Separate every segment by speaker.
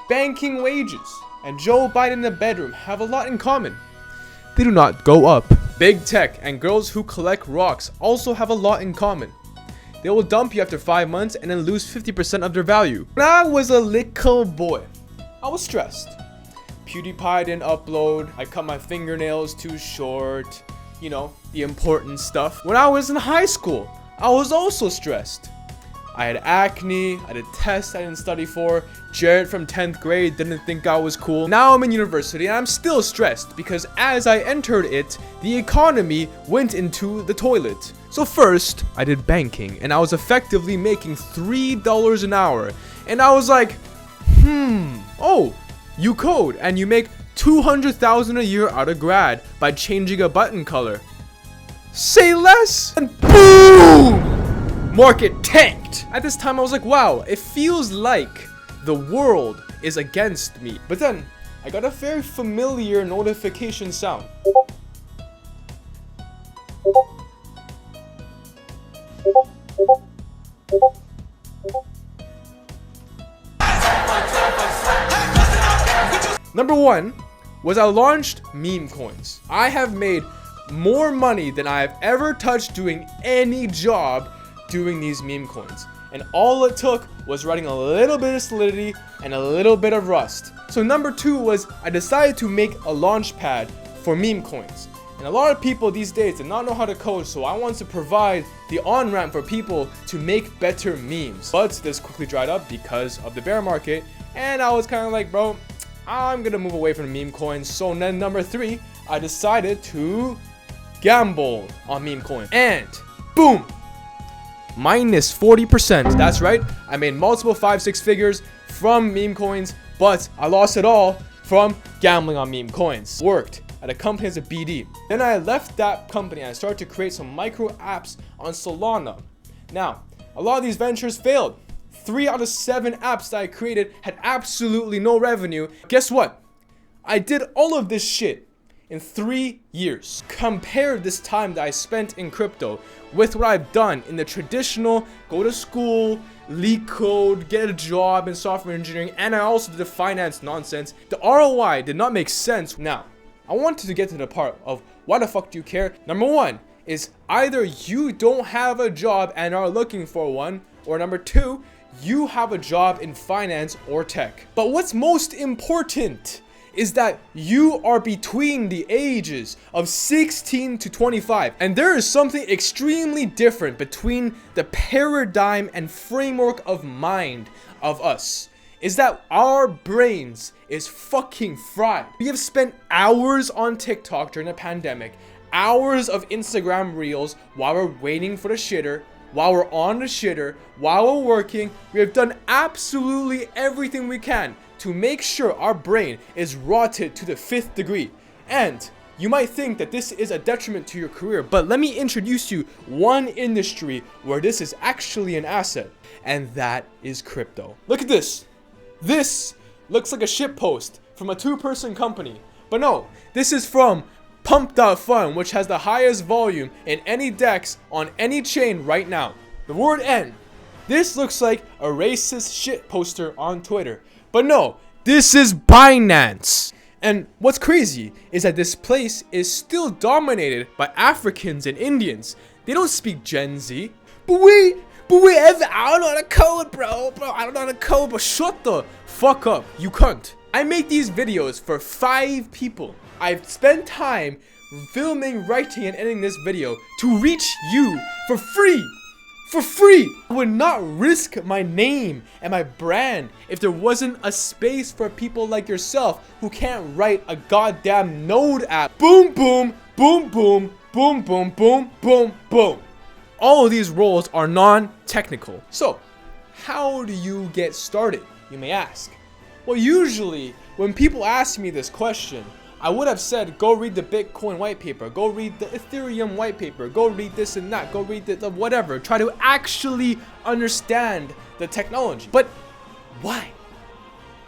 Speaker 1: banking wages, and Joe Biden in the bedroom have a lot in common. They do not go up. Big tech and girls who collect rocks also have a lot in common. They will dump you after 5 months and then lose 50% of their value. When I was a little boy, I was stressed. PewDiePie didn't upload, I cut my fingernails too short, you know, the important stuff. When I was in high school, I was also stressed. I had acne, I had a test I didn't study for, Jared from 10th grade didn't think I was cool. Now I'm in university and I'm still stressed because as I entered it, the economy went into the toilet. So first, I did banking and I was effectively making $3 an hour. And I was like, oh, you code and you make $200,000 a year out of grad by changing a button color. Say less, and boom! Market tanked. At this time, I was like, wow, it feels like the world is against me. But then, I got a very familiar notification sound. Number one was I launched meme coins. I have made more money than I have ever touched doing any job doing these meme coins. And all it took was writing a little bit of Solidity and a little bit of Rust. So number two was I decided to make a launch pad for meme coins. And a lot of people these days did not know how to code, so I wanted to provide the on-ramp for people to make better memes. But this quickly dried up because of the bear market, and I was kind of like, bro, I'm gonna move away from meme coins. So then number three, I decided to gamble on meme coins. And boom! Minus 40%. That's right, I made multiple 5-6 figures from meme coins, but I lost it all from gambling on meme coins. Worked at a company as a BD. Then I left that company and I started to create some micro apps on Solana. Now, a lot of these ventures failed. 3 out of 7 apps that I created had absolutely no revenue. Guess what? I did all of this shit in 3 years. Compare this time that I spent in crypto with what I've done in the traditional go to school, leak code, get a job in software engineering, and I also did the finance nonsense. The ROI did not make sense. Now, I wanted to get to the part of why the fuck do you care? Number one is either you don't have a job and are looking for one, or number two, you have a job in finance or tech. But what's most important is that you are between the ages of 16 to 25. And there is something extremely different between the paradigm and framework of mind of us. Is that our brains is fucking fried. We have spent hours on TikTok during the pandemic, hours of Instagram reels while we're waiting for the shitter, while we're on the shitter, while we're working. We have done absolutely everything we can to make sure our brain is rotted to the 5th degree. And you might think that this is a detriment to your career, but let me introduce you one industry where this is actually an asset, and that is crypto. Look at this. This looks like a shitpost from a 2-person company, but no, this is from Pump.fun, which has the highest volume in any DEX on any chain right now. The word N. This looks like a racist shit poster on Twitter. But no, this is Binance. And what's crazy is that this place is still dominated by Africans and Indians. They don't speak Gen Z. But wait, Evan, I don't know how to code, bro. I don't know how to code, but shut the fuck up, you cunt. I make these videos for 5 people. I've spent time filming, writing, and editing this video to reach you for free. For free! I would not risk my name and my brand if there wasn't a space for people like yourself who can't write a goddamn Node app. Boom, boom, boom, boom, boom, boom, boom, boom, boom. All of these roles are non-technical. So, how do you get started, you may ask? Well, usually, when people ask me this question, I would have said, go read the Bitcoin white paper, go read the Ethereum white paper, go read this and that, go read the whatever. Try to actually understand the technology. But why?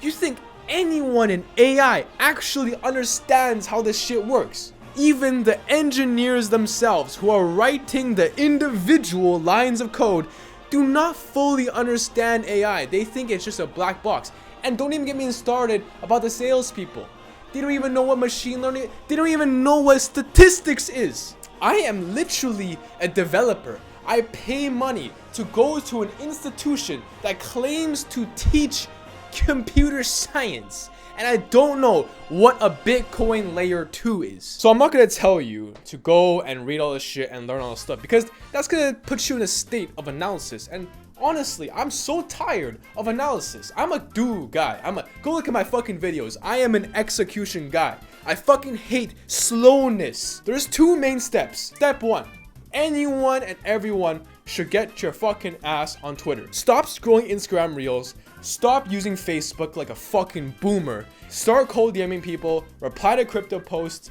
Speaker 1: You think anyone in AI actually understands how this shit works? Even the engineers themselves who are writing the individual lines of code do not fully understand AI. They think it's just a black box. And don't even get me started about the salespeople. They don't even know what machine learning, they don't even know what statistics is. I am literally a developer. I pay money to go to an institution that claims to teach computer science. And I don't know what a Bitcoin layer 2 is. So I'm not gonna tell you to go and read all this shit and learn all this stuff, because that's gonna put you in a state of analysis. And honestly, I'm so tired of analysis. I'm a do guy. Go look at my fucking videos. I am an execution guy. I fucking hate slowness. There's 2 main steps. Step 1, anyone and everyone should get your fucking ass on Twitter. Stop scrolling Instagram reels. Stop using Facebook like a fucking boomer. Start cold DMing people, reply to crypto posts,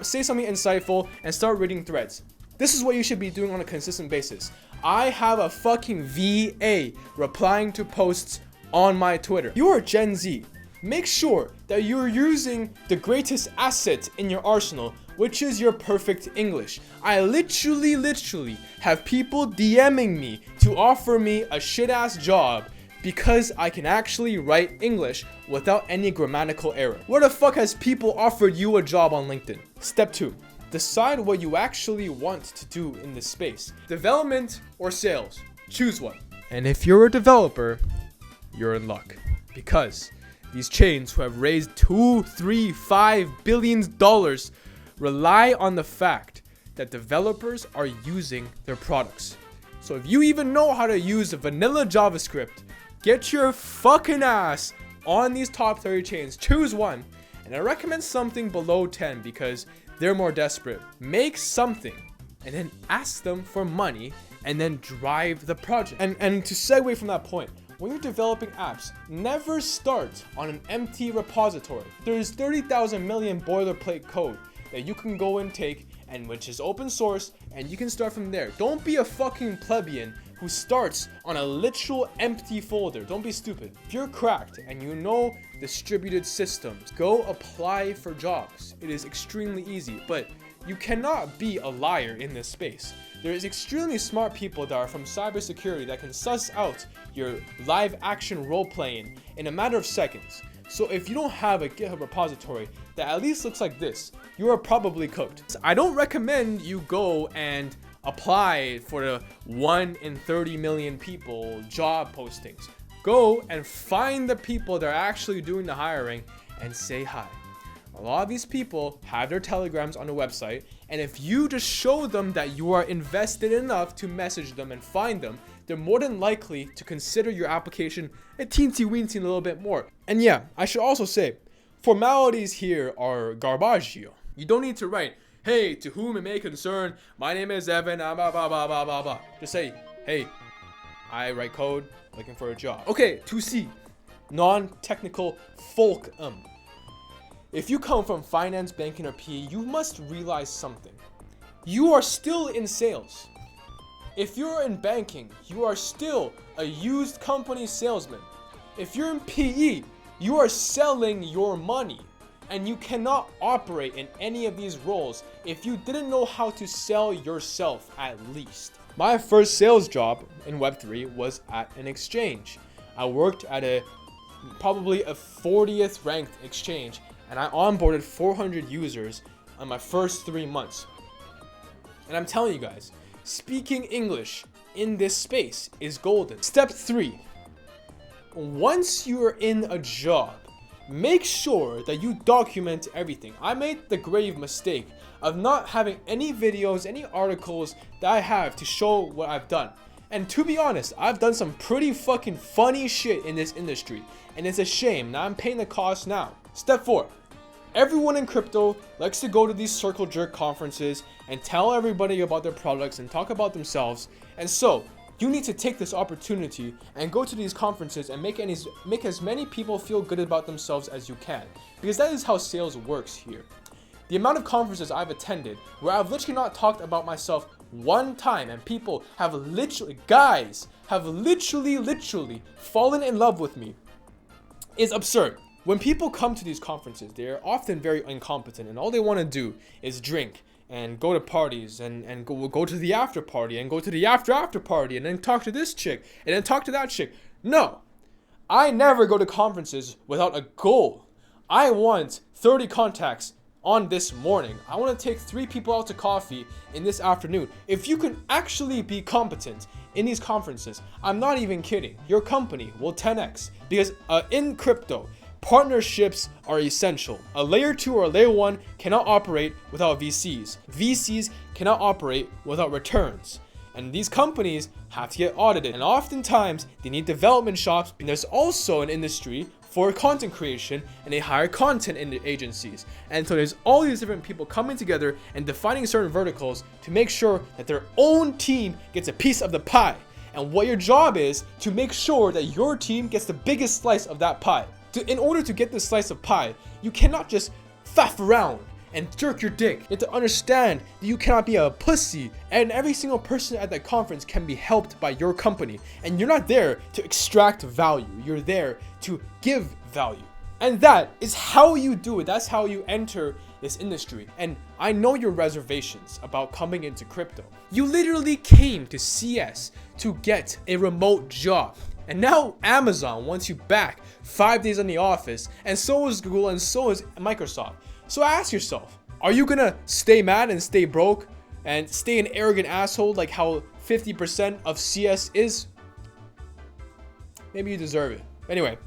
Speaker 1: say something insightful, and start reading threads. This is what you should be doing on a consistent basis. I have a fucking VA replying to posts on my Twitter. You are Gen Z. Make sure that you're using the greatest asset in your arsenal, which is your perfect English. I literally have people DMing me to offer me a shit ass job because I can actually write English without any grammatical error. Where the fuck has people offered you a job on LinkedIn? Step 2. Decide what you actually want to do in this space. Development or sales? Choose one. And if you're a developer, you're in luck. Because these chains who have raised $2, $3, $5 billion rely on the fact that developers are using their products. So if you even know how to use vanilla JavaScript, get your fucking ass on these top 30 chains. Choose one. And I recommend something below 10 because they're more desperate. Make something and then ask them for money and then drive the project. And to segue from that point, when you're developing apps, never start on an empty repository. There's 30,000 million boilerplate code that you can go and take, and which is open source, and you can start from there. Don't be a fucking plebeian who starts on a literal empty folder. Don't be stupid. If you're cracked and you know distributed systems, go apply for jobs. It is extremely easy, but you cannot be a liar in this space. There is extremely smart people that are from cybersecurity that can suss out your live action role playing in a matter of seconds. So if you don't have a GitHub repository that at least looks like this, you are probably cooked. I don't recommend you go and apply for the 1 in 30 million people job postings. Go and find the people that are actually doing the hiring and say hi. A lot of these people have their telegrams on the website, and if you just show them that you are invested enough to message them and find them, they're more than likely to consider your application a teensy-weensy a little bit more. And yeah, I should also say, formalities here are garbaggio. You don't need to write, hey, to whom it may concern, my name is Evan, blah, blah, blah, blah, blah, blah. Just say, hey, I write code, looking for a job. Okay, 2C, non-technical folk. If you come from finance, banking, or PE, you must realize something. You are still in sales. If you're in banking, you are still a used company salesman. If you're in PE, you are selling your money. And you cannot operate in any of these roles if you didn't know how to sell yourself at least. My first sales job in Web3 was at an exchange. I worked at probably a 40th ranked exchange, and I onboarded 400 users on my first 3 months. And I'm telling you guys, speaking English in this space is golden. Step 3. Once you are in a job, make sure that you document everything. I made the grave mistake of not having any videos, any articles that I have to show what I've done. And to be honest, I've done some pretty fucking funny shit in this industry, and it's a shame. Now I'm paying the cost now. Step 4. Everyone in crypto likes to go to these circle jerk conferences and tell everybody about their products and talk about themselves. And so you need to take this opportunity and go to these conferences and make as many people feel good about themselves as you can, because that is how sales works here. The amount of conferences I've attended where I've literally not talked about myself one time and people have literally fallen in love with me is absurd. When people come to these conferences, they're often very incompetent, and all they want to do is drink and go to parties and go to the after party and go to the after party and then talk to this chick and then talk to that chick. No, I never go to conferences without a goal. I want 30 contacts on this morning. I want to take 3 people out to coffee in this afternoon. If you can actually be competent in these conferences, I'm not even kidding, your company will 10x. Because in crypto, partnerships are essential. A layer 2 or a layer 1 cannot operate without VCs. VCs cannot operate without returns. And these companies have to get audited. And oftentimes, they need development shops. And there's also an industry for content creation, and they hire content in the agencies. And so there's all these different people coming together and defining certain verticals to make sure that their own team gets a piece of the pie. And what your job is to make sure that your team gets the biggest slice of that pie. In order to get this slice of pie, you cannot just faff around and jerk your dick. You have to understand that you cannot be a pussy, and every single person at that conference can be helped by your company. And you're not there to extract value, you're there to give value. And that is how you do it. That's how you enter this industry. And I know your reservations about coming into crypto. You literally came to CS to get a remote job. And now Amazon wants you back 5 days in the office, and so is Google, and so is Microsoft. So ask yourself, are you gonna stay mad and stay broke and stay an arrogant asshole like how 50% of CS is? Maybe you deserve it. Anyway,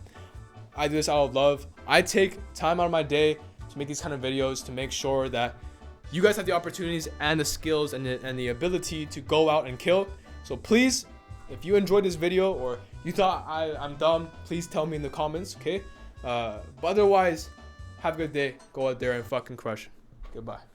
Speaker 1: I do this out of love. I take time out of my day to make these kind of videos to make sure that you guys have the opportunities and the skills and the ability to go out and kill. So please, if you enjoyed this video or you thought I'm dumb, please tell me in the comments, okay? But otherwise, have a good day. Go out there and fucking crush. Goodbye.